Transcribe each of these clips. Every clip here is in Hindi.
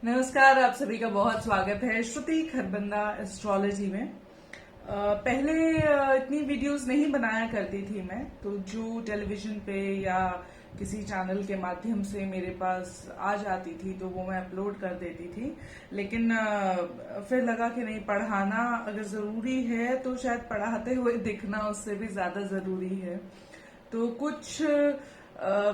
नमस्कार, आप सभी का बहुत स्वागत है श्रुति खरबंदा एस्ट्रोलॉजी में। पहले इतनी वीडियोस नहीं बनाया करती थी मैं, तो जो टेलीविजन पे या किसी चैनल के माध्यम से मेरे पास आ जाती थी तो वो मैं अपलोड कर देती थी। लेकिन फिर लगा कि नहीं, पढ़ाना अगर जरूरी है तो शायद पढ़ाते हुए दिखना उससे भी ज्यादा जरूरी है। तो कुछ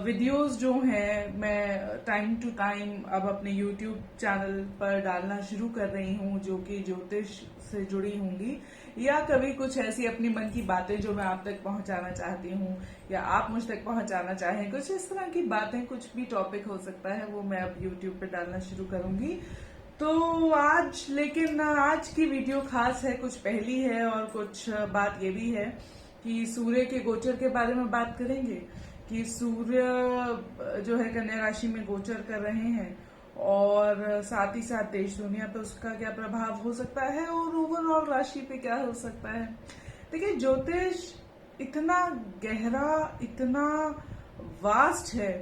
वीडियोस जो हैं मैं टाइम टू टाइम अब अपने यूट्यूब चैनल पर डालना शुरू कर रही हूँ, जो कि ज्योतिष से जुड़ी होंगी, या कभी कुछ ऐसी अपनी मन की बातें जो मैं आप तक पहुंचाना चाहती हूँ या आप मुझ तक पहुंचाना चाहें, कुछ इस तरह की बातें, कुछ भी टॉपिक हो सकता है, वो मैं अब यूट्यूब पे डालना शुरू करूंगी। तो आज की वीडियो खास है, कुछ पहली है और कुछ बात ये भी है कि सूर्य के गोचर के बारे में बात करेंगे कि सूर्य जो है कन्या राशि में गोचर कर रहे हैं और साथ ही साथ देश दुनिया पे उसका क्या प्रभाव हो सकता है और ओवरऑल राशि पे क्या हो सकता है। देखिए, ज्योतिष इतना गहरा, इतना वास्ट है,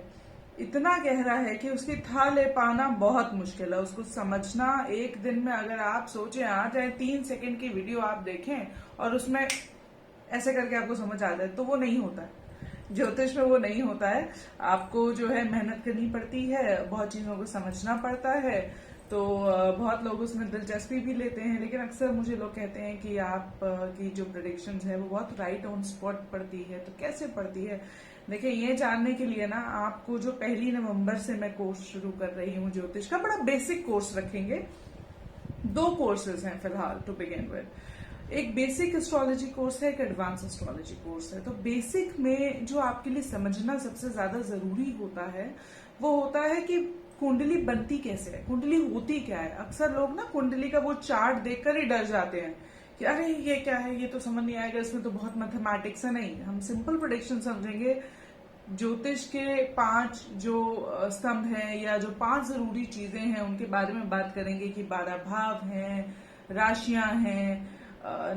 इतना गहरा है कि उसकी था ले पाना बहुत मुश्किल है। उसको समझना एक दिन में, अगर आप सोचे आ जाए 3 सेकंड की वीडियो आप देखें और उसमें ऐसे करके आपको समझ आ जाए, तो वो नहीं होता है। ज्योतिष में वो नहीं होता है। आपको जो है मेहनत करनी पड़ती है, बहुत चीजों को समझना पड़ता है। तो बहुत लोग उसमें दिलचस्पी भी लेते हैं, लेकिन अक्सर मुझे लोग कहते हैं कि आप की जो प्रेडिक्शंस है वो बहुत राइट ऑन स्पॉट पड़ती है। तो कैसे पड़ती है? देखिए, ये जानने के लिए ना आपको जो 1 नवंबर से मैं कोर्स शुरू कर रही हूँ ज्योतिष का, बड़ा बेसिक कोर्स रखेंगे। 2 कोर्सेज हैं फिलहाल टू बिगिन विद। एक बेसिक एस्ट्रोलॉजी कोर्स है, एक एडवांस एस्ट्रोलॉजी कोर्स है। तो बेसिक में जो आपके लिए समझना सबसे ज्यादा जरूरी होता है वो होता है कि कुंडली बनती कैसे है, कुंडली होती क्या है। अक्सर लोग ना कुंडली का वो चार्ट देखकर ही डर जाते हैं कि अरे ये क्या है, ये तो समझ नहीं आएगा, इसमें तो बहुत मैथमेटिक्स है। नहीं, हम सिंपल प्रेडिक्शन समझेंगे। ज्योतिष के 5 जो स्तंभ हैं या जो 5 जरूरी चीजें हैं उनके बारे में बात करेंगे कि 12 भाव हैं, राशियां हैं।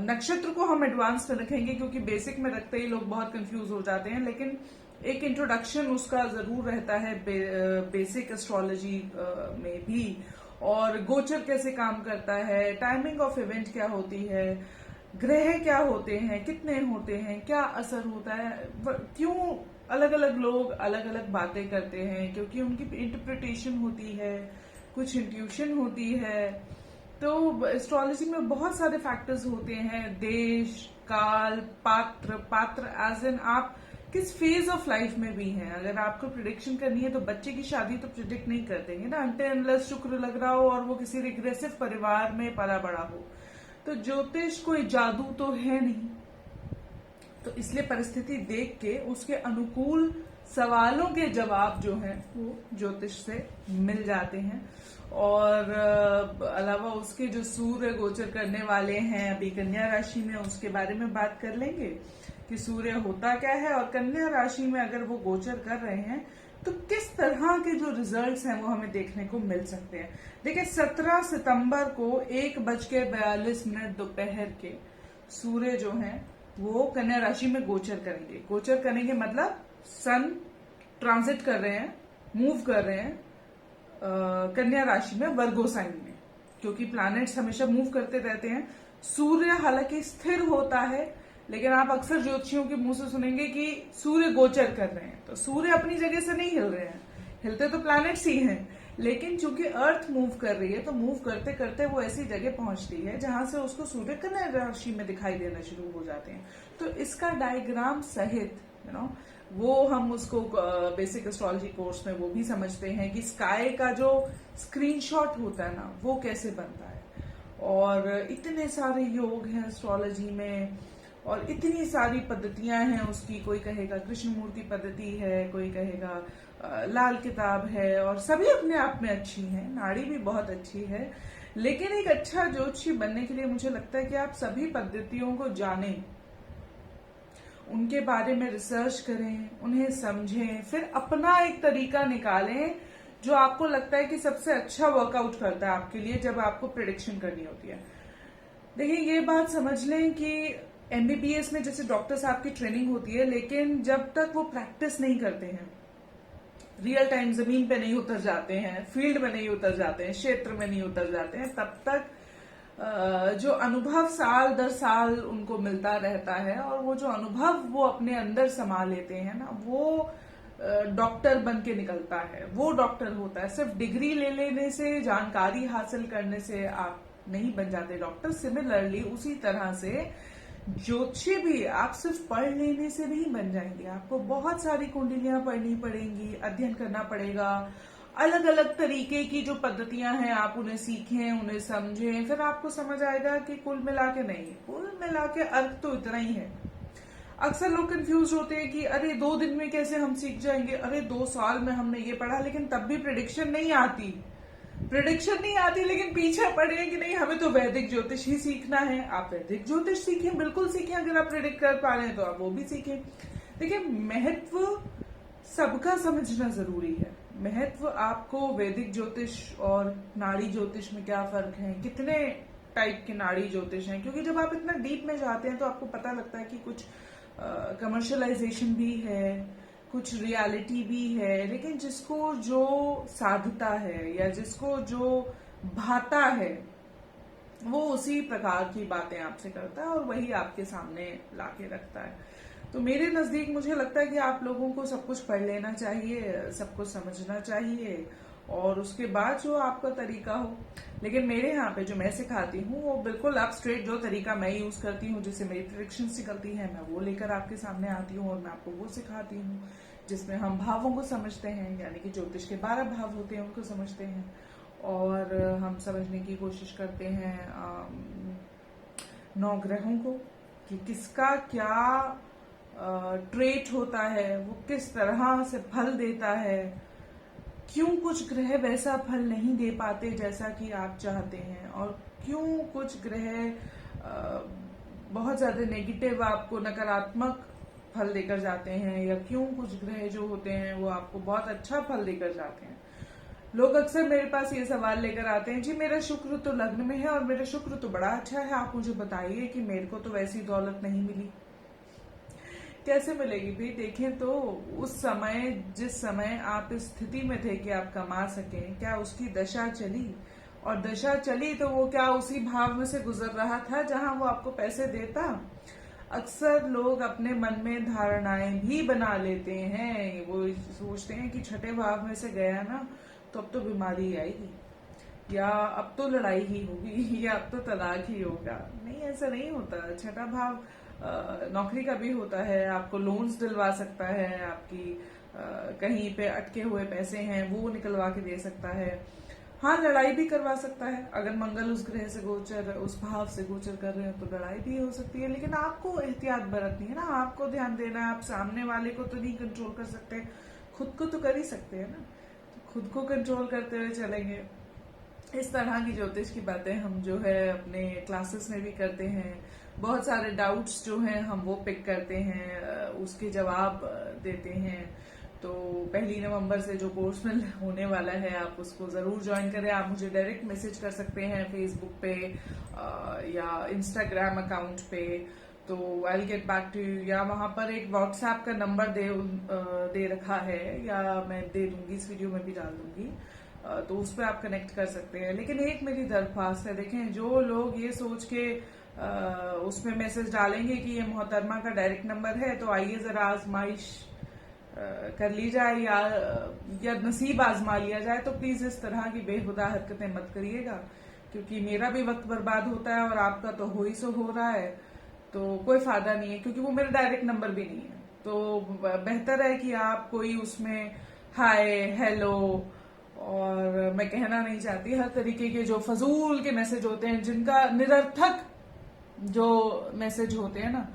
नक्षत्र को हम एडवांस में रखेंगे क्योंकि बेसिक में रखते ही लोग बहुत कंफ्यूज हो जाते हैं, लेकिन एक इंट्रोडक्शन उसका जरूर रहता है बेसिक एस्ट्रोलॉजी में भी। और गोचर कैसे काम करता है, टाइमिंग ऑफ इवेंट क्या होती है, ग्रह क्या होते हैं, कितने होते हैं, क्या असर होता है, क्यों अलग अलग लोग अलग अलग बातें करते हैं, क्योंकि उनकी इंटरप्रिटेशन होती है, कुछ इंट्यूशन होती है। तो एस्ट्रोलॉजी में बहुत सारे फैक्टर्स होते हैं, देश, काल, पात्र, पात्र एज इन आप किस फेज ऑफ लाइफ में भी हैं। अगर आपको प्रिडिक्शन करनी है तो बच्चे की शादी तो प्रिडिक्ट नहीं कर देंगे ना, अनटिल शुक्र लग रहा हो और वो किसी रिग्रेसिव परिवार में पला बड़ा हो। तो ज्योतिष कोई जादू तो है नहीं, तो इसलिए परिस्थिति देख के उसके अनुकूल सवालों के जवाब जो हैं वो ज्योतिष से मिल जाते हैं। और अलावा उसके जो सूर्य गोचर करने वाले हैं अभी कन्या राशि में, उसके बारे में बात कर लेंगे कि सूर्य होता क्या है और कन्या राशि में अगर वो गोचर कर रहे हैं तो किस तरह के जो रिजल्ट्स हैं वो हमें देखने को मिल सकते हैं। देखिए, 17 सितंबर को 1:42 दोपहर के सूर्य जो है वो कन्या राशि में गोचर करेंगे। गोचर करेंगे मतलब सन ट्रांजिट कर रहे हैं, मूव कर रहे हैं कन्या राशि में, वर्गो साइन में, क्योंकि प्लैनेट्स हमेशा मूव करते रहते हैं। सूर्य हालांकि स्थिर होता है, लेकिन आप अक्सर ज्योतिषियों के मुंह से सुनेंगे कि सूर्य गोचर कर रहे हैं। तो सूर्य अपनी जगह से नहीं हिल रहे हैं, हिलते तो प्लैनेट्स ही हैं, लेकिन चूंकि अर्थ मूव कर रही है तो मूव करते करते वो ऐसी जगह पहुंचती है जहां से उसको सूर्य कन्या राशि में दिखाई देना शुरू हो जाते हैं। तो इसका डायग्राम सहित वो हम उसको बेसिक एस्ट्रोलॉजी कोर्स में वो भी समझते हैं कि स्काई का जो स्क्रीनशॉट होता है ना वो कैसे बनता है। और इतने सारे योग हैं एस्ट्रोलॉजी में और इतनी सारी पद्धतियां हैं उसकी। कोई कहेगा कृष्णमूर्ति पद्धति है, कोई कहेगा लाल किताब है, और सभी अपने आप में अच्छी हैं। नाड़ी भी बहुत अच्छी है, लेकिन एक अच्छा ज्योतिषी बनने के लिए मुझे लगता है कि आप सभी पद्धतियों को जानें, उनके बारे में रिसर्च करें, उन्हें समझें, फिर अपना एक तरीका निकालें जो आपको लगता है कि सबसे अच्छा वर्कआउट करता है आपके लिए जब आपको प्रिडिक्शन करनी होती है। देखिए, ये बात समझ लें कि एमबीबीएस में जैसे डॉक्टर साहब की ट्रेनिंग होती है, लेकिन जब तक वो प्रैक्टिस नहीं करते हैं रियल टाइम जमीन पे नहीं उतर जाते हैं, फील्ड में नहीं उतर जाते हैं, क्षेत्र में नहीं उतर जाते हैं, तब तक जो अनुभव साल दर साल उनको मिलता रहता है और वो जो अनुभव वो अपने अंदर समा लेते हैं ना, वो डॉक्टर बन के निकलता है, वो डॉक्टर होता है। सिर्फ डिग्री ले लेने से, जानकारी हासिल करने से आप नहीं बन जाते डॉक्टर। सिमिलरली उसी तरह से ज्योतिषी भी आप सिर्फ पढ़ लेने से नहीं बन जाएंगे, आपको बहुत सारी कुंडलियां पढ़नी पड़ेंगी, अध्ययन करना पड़ेगा, अलग अलग तरीके की जो पद्धतियां हैं आप उन्हें सीखें, उन्हें समझें, फिर आपको समझ आएगा कि कुल मिला के नहीं, कुल मिला के अर्थ तो इतना ही है। अक्सर लोग कंफ्यूज होते हैं कि अरे 2 दिन में कैसे हम सीख जाएंगे, अरे 2 साल में हमने ये पढ़ा, लेकिन तब भी प्रिडिक्शन नहीं आती, लेकिन पीछे पड़े कि नहीं हमें तो वैदिक ज्योतिष ही सीखना है। आप वैदिक ज्योतिष सीखें, बिल्कुल सीखें, अगर आप प्रिडिक्ट कर पा रहे हैं तो आप वो भी सीखें। देखिए, महत्व सबका समझना जरूरी है। महत्व आपको वैदिक ज्योतिष और नाड़ी ज्योतिष में क्या फर्क है, कितने टाइप के नाड़ी ज्योतिष हैं, क्योंकि जब आप इतना डीप में जाते हैं तो आपको पता लगता है कि कुछ कमर्शियलाइजेशन भी है, कुछ रियलिटी भी है, लेकिन जिसको जो साधता है या जिसको जो भाता है वो उसी प्रकार की बातें आपसे करता है और वही आपके सामने लाके रखता है। तो मेरे नजदीक मुझे लगता है कि आप लोगों को सब कुछ पढ़ लेना चाहिए, सब कुछ समझना चाहिए और उसके बाद जो आपका तरीका हो। लेकिन मेरे यहाँ पे जो मैं सिखाती हूँ वो बिल्कुल अप स्ट्रेट जो तरीका मैं यूज करती हूँ, जिससे मेरी प्रेडिक्शंस निकलती है, मैं वो लेकर आपके सामने आती हूँ और मैं आपको वो सिखाती हूँ, जिसमें हम भावों को समझते हैं, यानी कि ज्योतिष के 12 भाव होते हैं उनको समझते हैं और हम समझने की कोशिश करते हैं 9 ग्रहों को कि किसका क्या ट्रेट होता है, वो किस तरह से फल देता है, क्यों कुछ ग्रह वैसा फल नहीं दे पाते जैसा कि आप चाहते हैं और क्यों कुछ ग्रह बहुत ज्यादा नेगेटिव आपको नकारात्मक फल देकर जाते हैं या क्यों कुछ ग्रह जो होते हैं वो आपको बहुत अच्छा फल देकर जाते हैं। लोग अक्सर मेरे पास ये सवाल लेकर आते हैं, जी मेरा शुक्र तो लग्न में है और मेरा शुक्र तो बड़ा अच्छा है, आप मुझे बताइए कि मेरे को तो वैसी दौलत नहीं मिली। कैसे मिलेगी भाई? देखें तो उस समय जिस समय आप इस स्थिति में थे कि आप कमा सकें, क्या उसकी दशा चली? और दशा चली तो वो क्या उसी भाव में से गुजर रहा था जहां वो आपको पैसे देता? अक्सर लोग अपने मन में धारणाएं भी बना लेते हैं, वो सोचते हैं कि छठे भाव में से गया ना तो अब तो बीमारी आएगी या अब तो लड़ाई ही होगी या अब तो तलाक ही होगा। नहीं, ऐसा नहीं होता। छठा भाव नौकरी का भी होता है, आपको लोन्स दिलवा सकता है, आपकी कहीं पे अटके हुए पैसे हैं वो निकलवा के दे सकता है, हाँ लड़ाई भी करवा सकता है। अगर मंगल उस ग्रह से गोचर, उस भाव से गोचर कर रहे हो तो लड़ाई भी हो सकती है, लेकिन आपको एहतियात बरतनी है ना, आपको ध्यान देना है। आप सामने वाले को तो नहीं कंट्रोल कर सकते, खुद को तो कर ही सकते हैं ना, तो खुद को कंट्रोल करते हुए चलेंगे। इस तरह की ज्योतिष की बातें हम जो है अपने क्लासेस में भी करते हैं। बहुत सारे डाउट्स जो हैं हम वो पिक करते हैं, उसके जवाब देते हैं। तो 1 नवंबर से जो कोर्स में होने वाला है आप उसको जरूर ज्वाइन करें। आप मुझे डायरेक्ट मैसेज कर सकते हैं फेसबुक पे या इंस्टाग्राम अकाउंट पे, तो I get back to you, या वहां पर एक व्हाट्सएप का नंबर दे रखा है या मैं दे दूंगी, इस वीडियो में भी डाल दूंगी, तो उस पर आप कनेक्ट कर सकते हैं। लेकिन एक मेरी दरख्वास्त है, देखें जो लोग ये सोच के उसमें मैसेज डालेंगे कि ये मोहतरमा का डायरेक्ट नंबर है, तो आइए जरा आजमाइश कर ली जाए या नसीब आजमा लिया जाए, तो प्लीज इस तरह की बेहुदा हरकतें मत करिएगा, क्योंकि मेरा भी वक्त बर्बाद होता है और आपका तो हो ही सो हो रहा है, तो कोई फायदा नहीं है, क्योंकि वो मेरा डायरेक्ट नंबर भी नहीं है। तो बेहतर है कि आप कोई उसमें हाय हेलो, और मैं कहना नहीं चाहती हर तरीके के जो फजूल के मैसेज होते हैं, जिनका निरर्थक जो मैसेज होते हैं ना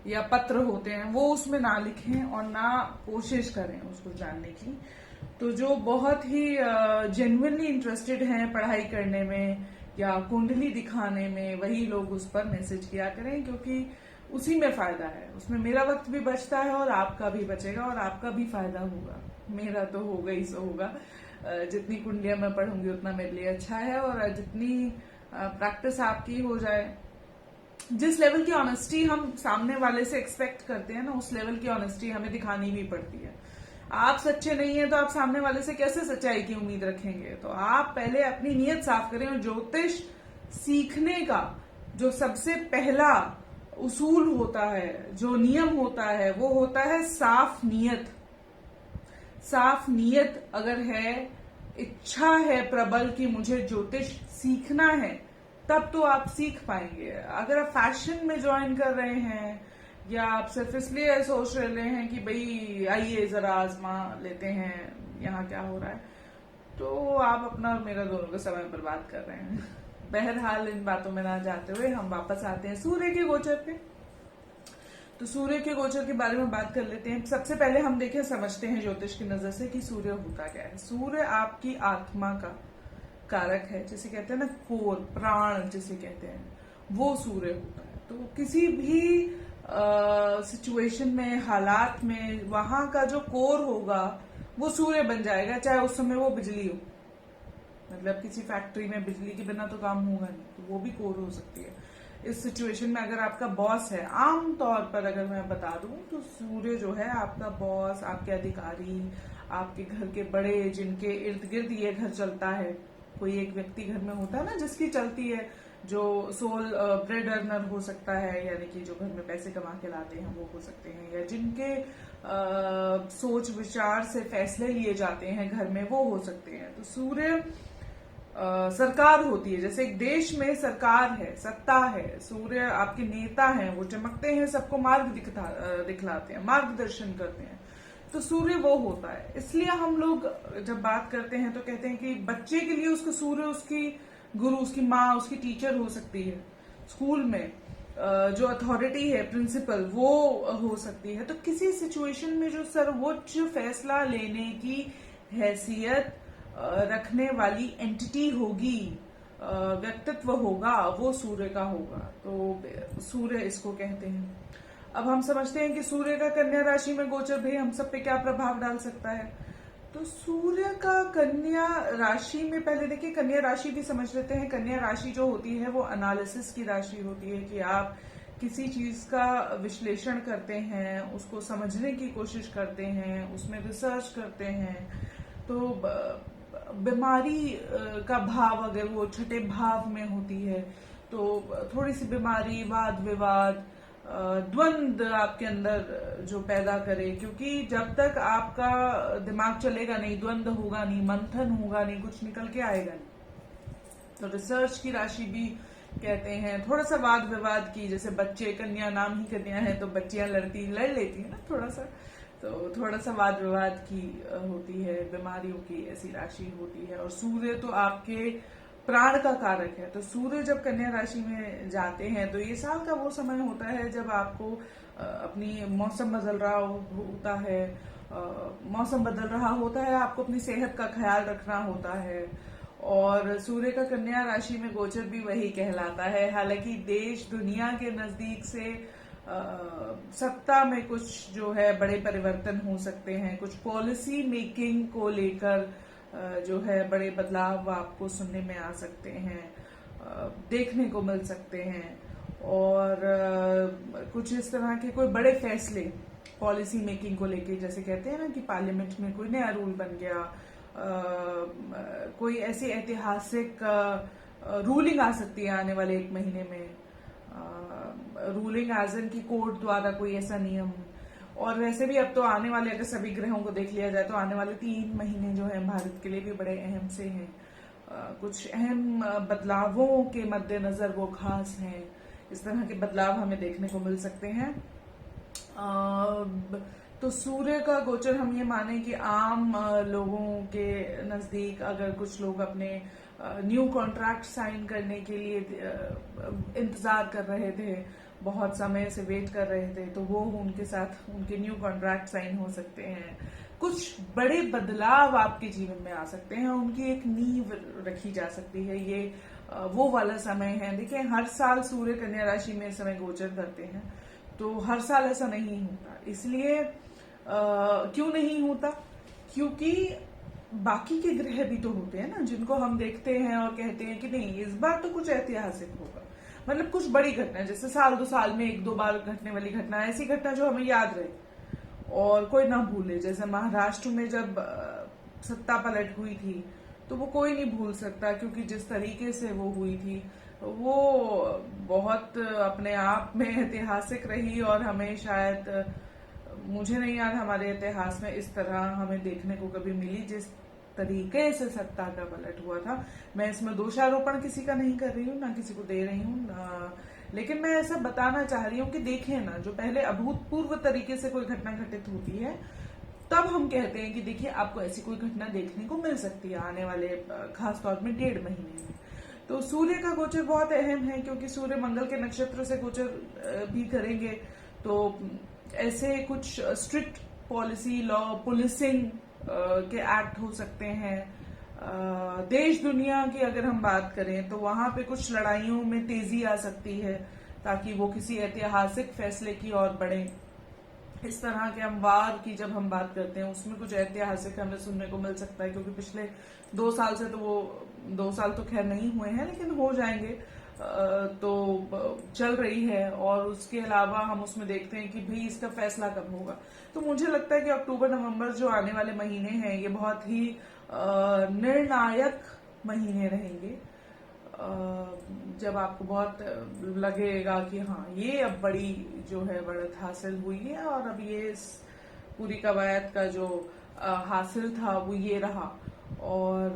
या पत्र होते हैं, वो उसमें ना लिखें और ना कोशिश करें उसको जानने की। तो जो बहुत ही जेन्युइनली इंटरेस्टेड हैं पढ़ाई करने में या कुंडली दिखाने में, वही लोग उस पर मैसेज किया करें, क्योंकि उसी में फायदा है, उसमें मेरा वक्त भी बचता है और आपका भी बचेगा और आपका भी फायदा होगा। मेरा तो होगा ही सो होगा, जितनी कुंडलियां मैं पढ़ूंगी उतना मेरे लिए अच्छा है, और जितनी प्रैक्टिस आपकी हो जाए, जिस लेवल की ऑनेस्टी हम सामने वाले से एक्सपेक्ट करते हैं ना, उस लेवल की ऑनेस्टी हमें दिखानी भी पड़ती है। आप सच्चे नहीं है तो आप सामने वाले से कैसे सच्चाई की उम्मीद रखेंगे? तो आप पहले अपनी नीयत साफ करें। और ज्योतिष सीखने का जो सबसे पहला उसूल होता है, जो नियम होता है, वो होता है साफ नीयत। साफ नीयत अगर है, इच्छा है प्रबल कि मुझे ज्योतिष सीखना है, तब तो आप सीख पाएंगे। अगर आप फैशन में ज्वाइन कर रहे हैं या आप सिर्फ इसलिए सोच रहे हैं कि भाई आइए जरा आजमा लेते हैं यहाँ क्या हो रहा है, तो आप अपना और मेरा दोनों का समय बर्बाद कर रहे हैं। बहरहाल इन बातों में ना जाते हुए हम वापस आते हैं सूर्य के गोचर पे। तो सूर्य के गोचर के बारे में बात कर लेते हैं। सबसे पहले हम देखें, समझते हैं ज्योतिष की नजर से कि सूर्य होता क्या है। सूर्य आपकी आत्मा का कारक है, जिसे कहते हैं ना कोर, प्राण जिसे कहते हैं, वो सूर्य होता है। तो किसी भी सिचुएशन में, हालात में, वहां का जो कोर होगा वो सूर्य बन जाएगा, चाहे उस समय वो बिजली हो। मतलब किसी फैक्ट्री में बिजली के बिना तो काम होगा नहीं, तो वो भी कोर हो सकती है। इस सिचुएशन में अगर आपका बॉस है, आम तौर पर अगर मैं बता दूं तो सूर्य जो है आपका बॉस, आपके अधिकारी, आपके घर के बड़े, जिनके इर्द गिर्द ये घर चलता है। कोई एक व्यक्ति घर में होता है ना जिसकी चलती है, जो सोल ब्रेड अर्नर हो सकता है, यानी कि जो घर में पैसे कमा के लाते हैं वो हो सकते हैं, या जिनके सोच विचार से फैसले लिए जाते हैं घर में, वो हो सकते हैं। तो सूर्य सरकार होती है, जैसे एक देश में सरकार है, सत्ता है। सूर्य आपके नेता हैं, वो चमकते हैं, सबको मार्ग दिखलाते हैं, मार्गदर्शन करते हैं। तो सूर्य वो होता है। इसलिए हम लोग जब बात करते हैं तो कहते हैं कि बच्चे के लिए उसका सूर्य उसकी गुरु, उसकी माँ, उसकी टीचर हो सकती है। स्कूल में जो अथॉरिटी है, प्रिंसिपल, वो हो सकती है। तो किसी सिचुएशन में जो सर्वोच्च फैसला लेने की हैसियत रखने वाली एंटिटी होगी, व्यक्तित्व होगा, वो सूर्य का होगा। तो सूर्य इसको कहते हैं। अब हम समझते हैं कि सूर्य का कन्या राशि में गोचर भी हम सब पे क्या प्रभाव डाल सकता है। तो सूर्य का कन्या राशि में, पहले देखिए कन्या राशि भी समझ लेते हैं। कन्या राशि जो होती है वो एनालिसिस की राशि होती है, कि आप किसी चीज का विश्लेषण करते हैं, उसको समझने की कोशिश करते हैं, उसमें रिसर्च करते हैं। तो बीमारी का भाव अगर वो छठे भाव में होती है तो थोड़ी सी बीमारी, वाद विवाद, द्वंद आपके अंदर जो पैदा करे, क्योंकि जब तक आपका दिमाग चलेगा नहीं, द्वंद होगा नहीं, मंथन होगा नहीं, कुछ निकल के आएगा नहीं। तो रिसर्च की राशि भी कहते हैं। थोड़ा सा वाद विवाद की, जैसे बच्चे, कन्या नाम ही कन्या है तो बच्चियां लड़ लेती है ना थोड़ा सा, तो थोड़ा सा वाद विवाद की होती है, बीमारियों की ऐसी राशि होती है। और सूर्य तो आपके प्राण का कारक है। तो सूर्य जब कन्या राशि में जाते हैं तो ये साल का वो समय होता है जब आपको अपनी मौसम बदल रहा होता है, मौसम बदल रहा होता है, आपको अपनी सेहत का ख्याल रखना होता है। और सूर्य का कन्या राशि में गोचर भी वही कहलाता है। हालांकि देश दुनिया के नजदीक से सत्ता में कुछ जो है बड़े परिवर्तन हो सकते हैं, कुछ पॉलिसी मेकिंग को लेकर जो है बड़े बदलाव आपको सुनने में आ सकते हैं, देखने को मिल सकते हैं। और कुछ इस तरह के कोई बड़े फैसले पॉलिसी मेकिंग को लेके, जैसे कहते हैं ना कि पार्लियामेंट में कोई नया रूल बन गया, कोई ऐसी ऐतिहासिक रूलिंग आ सकती है आने वाले 1 महीने में, रूलिंग एज इन की कोर्ट द्वारा कोई ऐसा नियम। और वैसे भी अब तो आने वाले, अगर सभी ग्रहों को देख लिया जाए तो आने वाले 3 महीने जो है भारत के लिए भी बड़े अहम से हैं। कुछ अहम बदलावों के मद्देनजर वो खास हैं। इस तरह के बदलाव हमें देखने को मिल सकते हैं। तो सूर्य का गोचर हम ये माने कि आम लोगों के नजदीक, अगर कुछ लोग अपने न्यू कॉन्ट्रैक्ट साइन करने के लिए इंतजार कर रहे थे, बहुत समय से वेट कर रहे थे, तो वो उनके साथ उनके न्यू कॉन्ट्रैक्ट साइन हो सकते हैं। कुछ बड़े बदलाव आपके जीवन में आ सकते हैं, उनकी एक नींव रखी जा सकती है। ये वो वाला समय है। देखिए हर साल सूर्य कन्या राशि में इस समय गोचर करते हैं, तो हर साल ऐसा नहीं होता। इसलिए क्यों नहीं होता? क्योंकि बाकी के ग्रह भी तो होते हैं ना, जिनको हम देखते हैं और कहते हैं कि नहीं इस बार तो कुछ ऐतिहासिक होगा। मतलब कुछ बड़ी घटना, जैसे साल 2 साल में 1-2 बार घटने वाली घटना, ऐसी घटना जो हमें याद रहे। और कोई ना भूले। जैसे महाराष्ट्र में जब सत्ता पलट हुई थी तो वो कोई नहीं भूल सकता, क्योंकि जिस तरीके से वो हुई थी वो बहुत अपने आप में ऐतिहासिक रही, और हमें शायद, मुझे नहीं याद हमारे इतिहास में इस तरह हमें देखने को कभी मिली जिस तरीके से सत्ता का पलट हुआ था। मैं इसमें दोषारोपण किसी का नहीं कर रही हूँ, ना किसी को दे रही हूँ, लेकिन मैं ऐसा बताना चाह रही हूँ कि देखिए ना, जो पहले अभूतपूर्व तरीके से कोई घटना घटित होती है तब हम कहते हैं कि देखिए आपको ऐसी कोई घटना देखने को मिल सकती है आने वाले खास तौर में 1.5 महीने में। तो सूर्य का गोचर बहुत अहम है, क्योंकि सूर्य मंगल के नक्षत्र से गोचर भी करेंगे, तो ऐसे कुछ स्ट्रिक्ट पॉलिसी, लॉ, पुलिसिंग के एक्ट हो सकते हैं। देश दुनिया की अगर हम बात करें तो वहां पे कुछ लड़ाइयों में तेजी आ सकती है, ताकि वो किसी ऐतिहासिक फैसले की ओर बढ़े। इस तरह के हम वार की जब हम बात करते हैं उसमें कुछ ऐतिहासिक हमें सुनने को मिल सकता है, क्योंकि पिछले 2 साल से तो वो 2 साल तो खैर नहीं हुए हैं, लेकिन हो जाएंगे, तो चल रही है। और उसके अलावा हम उसमें देखते हैं कि भाई इसका फैसला कब होगा। तो मुझे लगता है कि अक्टूबर नवंबर जो आने वाले महीने हैं ये बहुत ही निर्णायक महीने रहेंगे, जब आपको बहुत लगेगा कि हाँ ये अब बड़ी जो है बढ़त हासिल हुई है, और अब ये इस पूरी कवायद का जो हासिल था वो ये रहा। और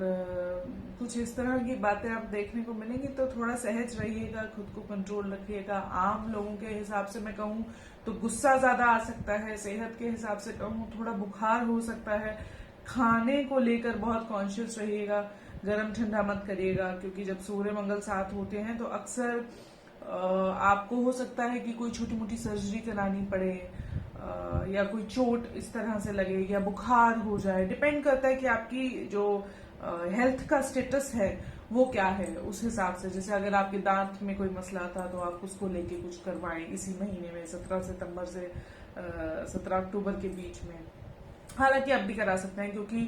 कुछ इस तरह की बातें आप देखने को मिलेंगी, तो थोड़ा सहज रहिएगा, खुद को कंट्रोल रखिएगा। आम लोगों के हिसाब से मैं कहूँ तो गुस्सा ज्यादा आ सकता है, सेहत के हिसाब से कहूँ थोड़ा बुखार हो सकता है। खाने को लेकर बहुत कॉन्शियस रहिएगा, गर्म ठंडा मत करिएगा, क्योंकि जब सूर्य मंगल साथ होते हैं तो अक्सर आपको हो सकता है कि कोई छोटी मोटी सर्जरी करानी पड़े, या कोई चोट इस तरह से लगे, या बुखार हो जाए। डिपेंड करता है कि आपकी जो हेल्थ का स्टेटस है वो क्या है, उस हिसाब से। जैसे अगर आपके दांत में कोई मसला था तो आप उसको लेके कुछ करवाएं इसी महीने में, 17 सितंबर से 17 अक्टूबर के बीच में। हालांकि अब भी करा सकते हैं, क्योंकि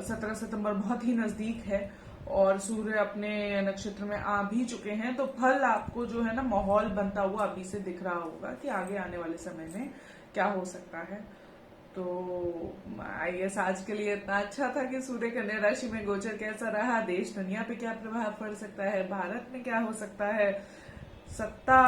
17 सितंबर बहुत ही नजदीक है और सूर्य अपने नक्षत्र में आ भी चुके हैं, तो फल आपको जो है ना माहौल बनता हुआ अभी से दिख रहा होगा कि आगे आने वाले समय में क्या हो सकता है। तो आई गेस आज के लिए इतना अच्छा था कि सूर्य कन्या राशि में गोचर कैसा रहा, देश दुनिया पे क्या प्रभाव पड़ सकता है, भारत में क्या हो सकता है, सत्ता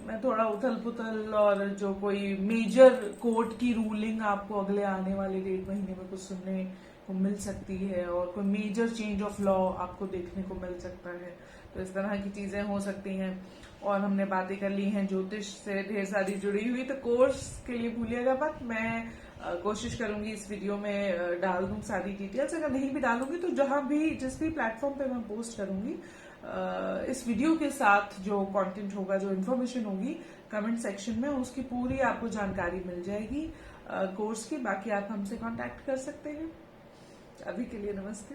में थोड़ा उथल पुथल, और जो कोई मेजर कोर्ट की रूलिंग आपको अगले आने वाले 1.5 महीने में कुछ सुनने को मिल सकती है, और कोई मेजर चेंज ऑफ लॉ आपको देखने को मिल सकता है। तो इस तरह की चीजें हो सकती हैं। और हमने बातें कर ली हैं ज्योतिष से ढेर सारी जुड़ी हुई, तो कोर्स के लिए भूलिएगा मत। मैं कोशिश करूंगी इस वीडियो में डाल दूं सारी डिटेल्स। अगर नहीं भी डालूंगी तो जहां भी जिस भी प्लेटफॉर्म पे मैं पोस्ट करूंगी, इस वीडियो के साथ जो कंटेंट होगा, जो इन्फॉर्मेशन होगी, कमेंट सेक्शन में उसकी पूरी आपको जानकारी मिल जाएगी कोर्स की। बाकी आप हमसे कांटेक्ट कर सकते हैं। अभी के लिए नमस्ते।